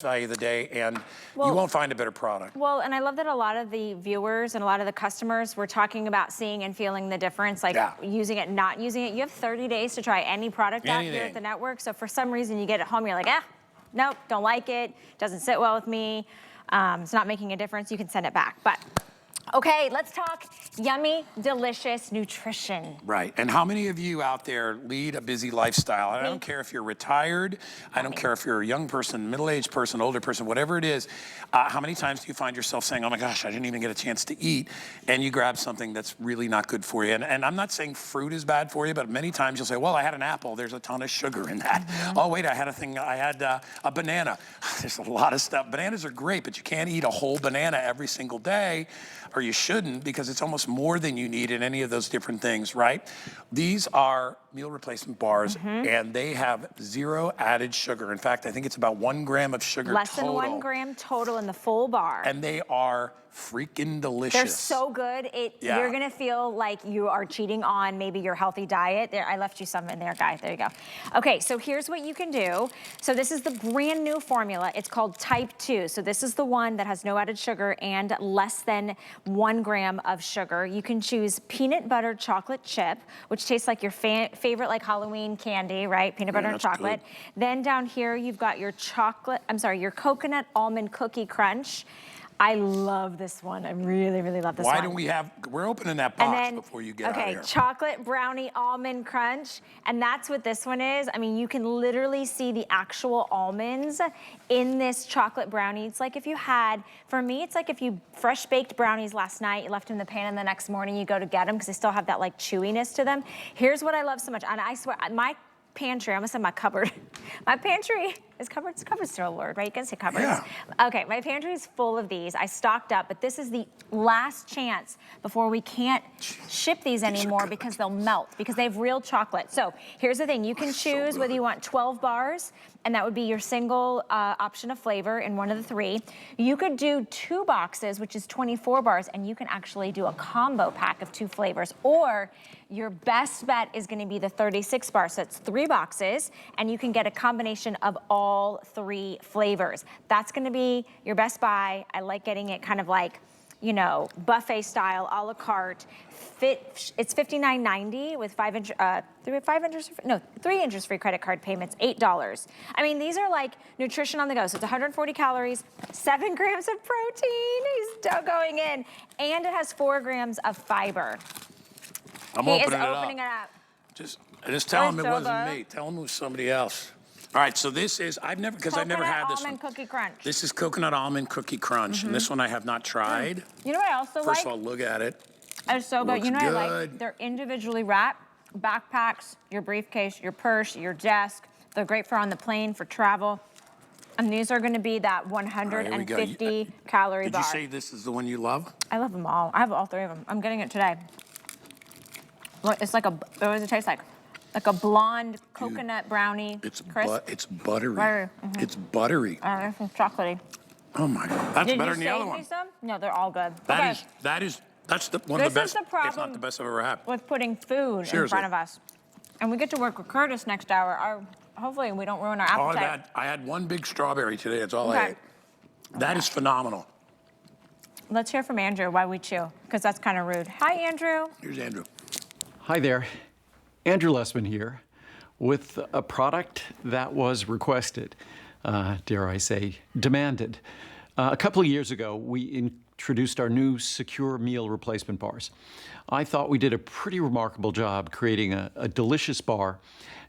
value of the day, and you won't find a better product. Well, and I love that a lot of the viewers and a lot of the customers were talking about seeing and feeling the difference, like using it, not using it. You have 30 days to try any product out here at the network. So for some reason you get it home, you're like, nope, don't like it. Doesn't sit well with me. It's not making a difference. You can send it back. But okay, let's talk yummy, delicious nutrition. Right, and how many of you out there lead a busy lifestyle? I don't care if you're retired, I don't care if you're a young person, middle-aged person, older person, whatever it is, how many times do you find yourself saying, oh my gosh, I didn't even get a chance to eat, and you grab something that's really not good for you? And I'm not saying fruit is bad for you, but many times you'll say, well, I had an apple, there's a ton of sugar in that. Oh wait, I had a banana. There's a lot of stuff. Bananas are great, but you can't eat a whole banana every single day, or you shouldn't, because it's almost more than you need in any of those different things, right? These are meal replacement bars, and they have 0 added sugar. In fact, I think it's about 1 gram of sugar Less total. than 1 gram total in the full bar. And they are freaking delicious. They're so good. You're gonna feel like you are cheating on maybe your healthy diet. There, I left you some in there, guys. There you go. Okay, so here's what you can do. So this is the brand new formula. It's called Type 2. So this is the one that has no added sugar and less than 1 gram of sugar. You can choose peanut butter chocolate chip, which tastes like your favorite like Halloween candy, right? Peanut butter and chocolate. Good. Then down here you've got your your coconut almond cookie crunch. I love this one. I really, really love this one. Why don't we have, we're opening that box before you get out of here. Okay, chocolate brownie almond crunch, and that's what this one is. I mean, you can literally see the actual almonds in this chocolate brownie. It's like if you had, for me, it's like if you fresh baked brownies last night, you left them in the pan, and the next morning you go to get them because they still have that like chewiness to them. Here's what I love so much, and I swear, my pantry, I almost said my cupboard. My pantry is covered. Cupboard's still a word, right? You can say cupboards. Yeah. Okay, my pantry is full of these. I stocked up, but this is the last chance before we can't ship these anymore because they'll melt, because they have real chocolate. So here's the thing. You can choose whether you want 12 bars, and that would be your single option of flavor in one of the 3. You could do 2 boxes, which is 24 bars, and you can actually do a combo pack of 2 flavors. Or your best bet is gonna be the 36 bars. So it's 3 boxes, and you can get a combination of all 3 flavors. That's gonna be your best buy. I like getting it kind of like, you know, buffet style, a la carte. It's $59.90 with 3 interest free credit card payments, $8. I mean, these are like nutrition on the go. So it's 140 calories, 7 grams of protein, he's going in, and it has 4 grams of fiber. I'm opening it up. Just tell him it wasn't me. Tell him it was somebody else. All right, so this is, I've never had this one. Coconut almond cookie crunch. This is coconut almond cookie crunch, and this one I have not tried. You know what I also like? First of all, look at it. It's so good. You know what I like? They're individually wrapped. Backpacks, your briefcase, your purse, your desk. They're great for on the plane, for travel. And these are gonna be that 150 calorie bar. Did you say this is the one you love? I love them all. I have all 3 of them. I'm getting it today. It's like what does it taste like? Like a blonde coconut brownie. It's crisp. It's buttery. It's buttery. It's chocolatey. Oh my God, that's better than the other one. Some? No, they're all good. That's one of the best, if not the best I've ever had. With putting food in front of us. And we get to work with Curtis next hour. Hopefully we don't ruin our appetite. I had 1 big strawberry today, that's all I ate. That is phenomenal. Let's hear from Andrew why we chew, because that's kind of rude. Hi, Andrew. Here's Andrew. Hi there, Andrew Lessman here with a product that was requested, dare I say, demanded. A couple of years ago, we introduced our new secure meal replacement bars. I thought we did a pretty remarkable job creating a delicious bar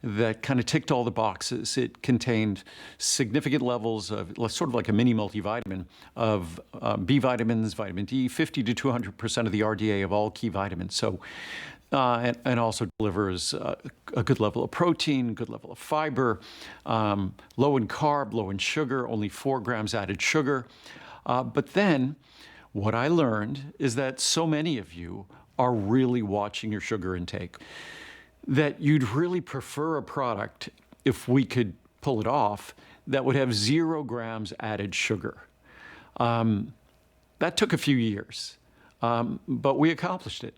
that kind of ticked all the boxes. It contained significant levels of, sort of like a mini multivitamin, of B vitamins, vitamin D, 50 to 200% of the RDA of all key vitamins. So. And also delivers a good level of protein, good level of fiber, low in carb, low in sugar, only 4 grams added sugar. But then what I learned is that so many of you are really watching your sugar intake, that you'd really prefer a product, if we could pull it off, that would have 0 grams added sugar. That took a few years, but we accomplished it.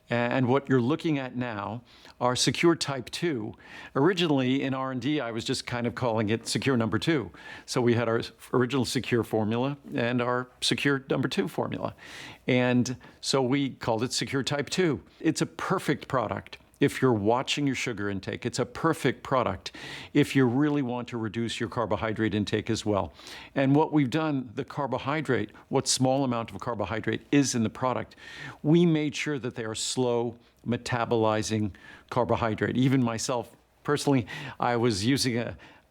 And what you're looking at now are secure type 2. Originally in R&D, I was just kind of calling it secure number 2. So we had our original secure formula and our secure number 2 formula. And so we called it secure type 2. It's a perfect product if you're watching your sugar intake. It's a perfect product if you really want to reduce your carbohydrate intake as well. And what we've done, the carbohydrate, what small amount of carbohydrate is in the product, we made sure that they are slow metabolizing carbohydrate. Even myself, personally, I was using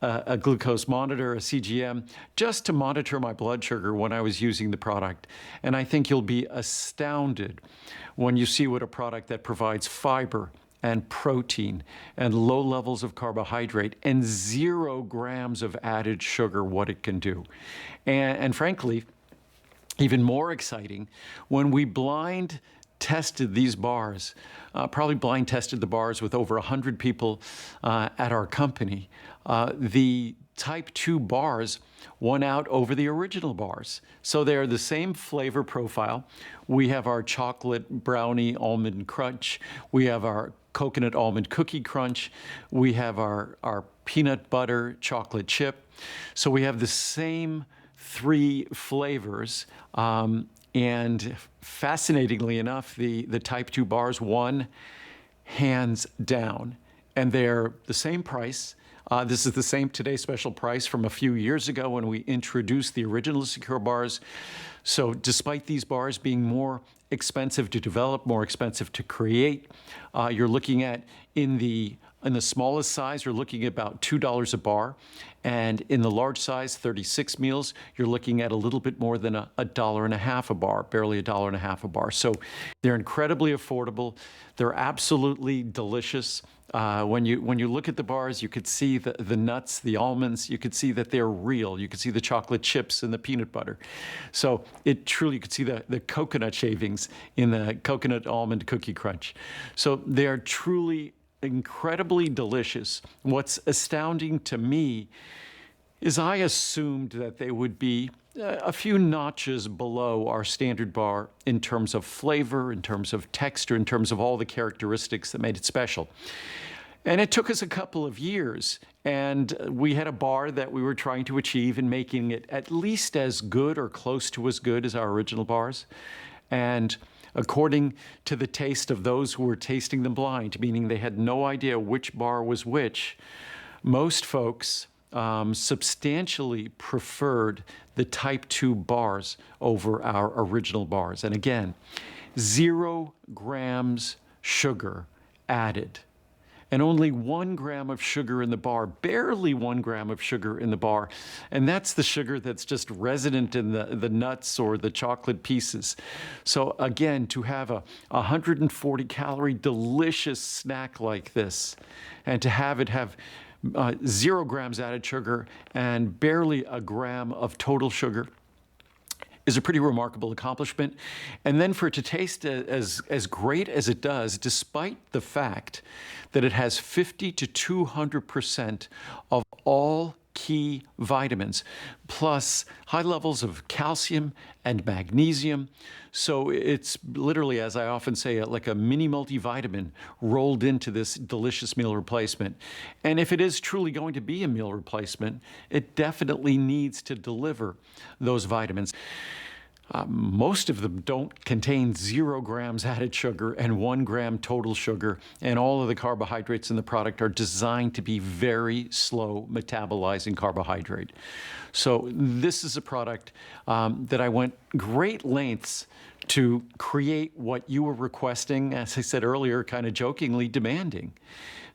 a glucose monitor, a CGM, just to monitor my blood sugar when I was using the product. And I think you'll be astounded when you see what a product that provides fiber and protein and low levels of carbohydrate and 0 grams of added sugar, what it can do. And frankly, even more exciting, when we blind tested these bars, probably blind tested the bars with over 100 people at our company, the type 2 bars won out over the original bars. So they're the same flavor profile. We have our chocolate brownie almond crunch. We have our coconut almond cookie crunch. We have our peanut butter chocolate chip. So we have the same 3 flavors. And fascinatingly enough, the type 2 bars won hands down. And they're the same price. This is the same Today Special price from a few years ago when we introduced the original Secure bars. So despite these bars being more expensive to develop, more expensive to create, you're looking at, in the smallest size, you're looking at about $2 a bar. And in the large size, 36 meals, you're looking at a little bit more than $1.50 a bar, barely $1.50 a bar. So they're incredibly affordable. They're absolutely delicious. When you look at the bars, you could see the nuts, the almonds. You could see that they're real. You could see the chocolate chips and the peanut butter. So it truly, you could see the coconut shavings in the coconut almond cookie crunch. So they are truly incredibly delicious. What's astounding to me is I assumed that they would be a few notches below our standard bar in terms of flavor, in terms of texture, in terms of all the characteristics that made it special. And it took us a couple of years, and we had a bar that we were trying to achieve in making it at least as good or close to as good as our original bars. And according to the taste of those who were tasting them blind, meaning they had no idea which bar was which, most folks substantially preferred the type 2 bars over our original bars. And again, 0 grams sugar added, and only 1 gram of sugar in the bar, barely 1 gram of sugar in the bar. And that's the sugar that's just resident in the nuts or the chocolate pieces. So again, to have a 140 calorie delicious snack like this, and to have it have 0 grams added sugar and barely a gram of total sugar, is a pretty remarkable accomplishment. And then for it to taste as great as it does, despite the fact that it has 50 to 200% of all key vitamins, plus high levels of calcium and magnesium. So it's literally, as I often say, like a mini multivitamin rolled into this delicious meal replacement. And if it is truly going to be a meal replacement, it definitely needs to deliver those vitamins. Most of them don't contain 0 grams added sugar and 1 gram total sugar, and all of the carbohydrates in the product are designed to be very slow metabolizing carbohydrate. So this is a product that I went great lengths to create what you were requesting, as I said earlier, kind of jokingly demanding.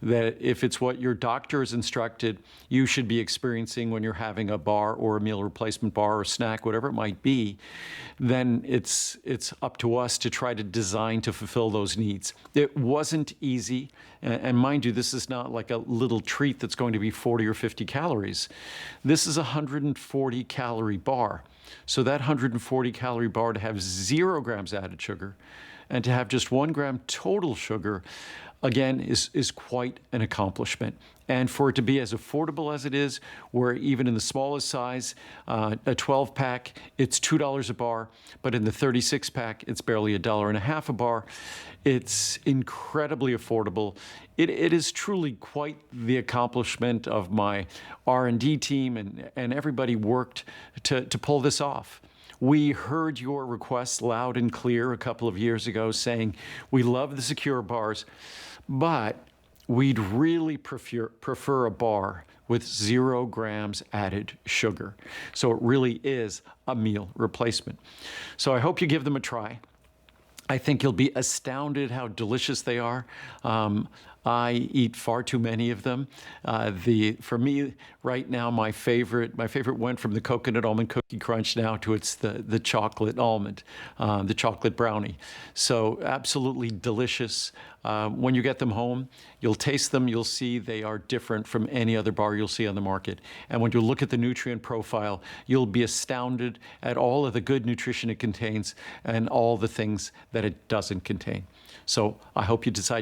That if it's what your doctor has instructed you should be experiencing when you're having a bar or a meal replacement bar or snack, whatever it might be, then it's up to us to try to design to fulfill those needs. It wasn't easy, and mind you, this is not like a little treat that's going to be 40 or 50 calories. This is a 140 calorie bar. So that 140 calorie bar, to have 0 grams added sugar and to have just 1 gram total sugar, again, is quite an accomplishment. And for it to be as affordable as it is, where even in the smallest size, a 12-pack, it's $2 a bar, but in the 36-pack, it's barely $1.50 a bar. It's incredibly affordable. It is truly quite the accomplishment of my R&D team, and everybody worked to pull this off. We heard your requests loud and clear a couple of years ago saying, we love the secure bars, but we'd really prefer a bar with 0 grams added sugar. So it really is a meal replacement. So I hope you give them a try. I think you'll be astounded how delicious they are. I eat far too many of them. For me, right now, my favorite went from the coconut almond cookie crunch now to the chocolate almond, the chocolate brownie. So absolutely delicious. When you get them home, you'll taste them. You'll see they are different from any other bar you'll see on the market. And when you look at the nutrient profile, you'll be astounded at all of the good nutrition it contains and all the things that it doesn't contain. So I hope you decide